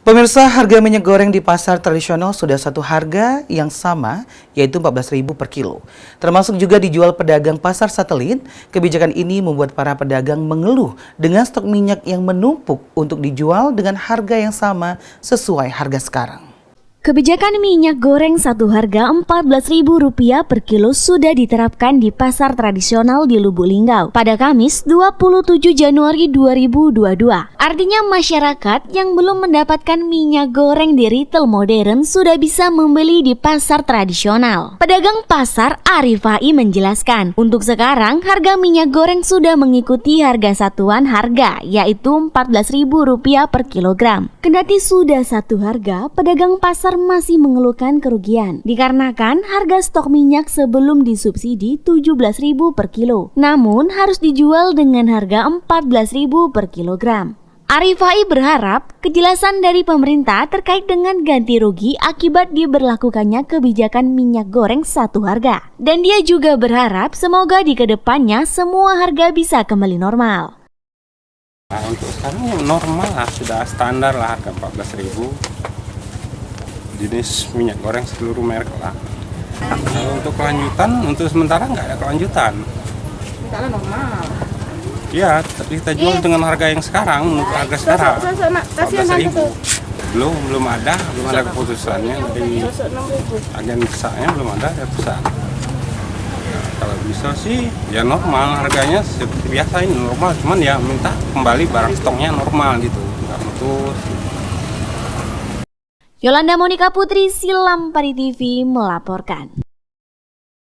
Pemirsa, harga minyak goreng di pasar tradisional sudah satu harga yang sama, yaitu Rp14.000 per kilo. Termasuk juga dijual pedagang pasar satelit. Kebijakan ini membuat para pedagang mengeluh dengan stok minyak yang menumpuk untuk dijual dengan harga yang sama sesuai harga sekarang. Kebijakan minyak goreng satu harga Rp14.000 per kilo sudah diterapkan di pasar tradisional di Lubuk Linggau pada Kamis 27 Januari 2022. Artinya masyarakat yang belum mendapatkan minyak goreng di retail modern sudah bisa membeli di pasar tradisional. Pedagang pasar Arifai menjelaskan, untuk sekarang harga minyak goreng sudah mengikuti harga satuan harga, yaitu Rp14.000 per kilogram. Kendati sudah satu harga, pedagang pasar masih mengeluhkan kerugian dikarenakan harga stok minyak sebelum disubsidi Rp17.000 per kilo, namun harus dijual dengan harga Rp14.000 per kilogram. Arifai berharap kejelasan dari pemerintah terkait dengan ganti rugi akibat diberlakukannya kebijakan minyak goreng satu harga. Dan dia juga berharap semoga di kedepannya semua harga bisa kembali normal. Nah, untuk sekarang normal lah, sudah standar lah harga Rp14.000. Jenis minyak goreng seluruh merek lah. Kalau untuk kelanjutan, untuk sementara nggak ada kelanjutan. Sementara normal. Iya, tapi kita jual dengan harga yang sekarang, menurut harga sekarang. Rp14.000. Belum ada keputusannya dari agen besarnya, belum ada keputusan. Nah, kalau bisa sih ya normal harganya seperti biasa, ini normal, cuman ya minta kembali barang stoknya normal gitu, nggak putus. Yolanda Monika Putri, Silam Pari TV melaporkan.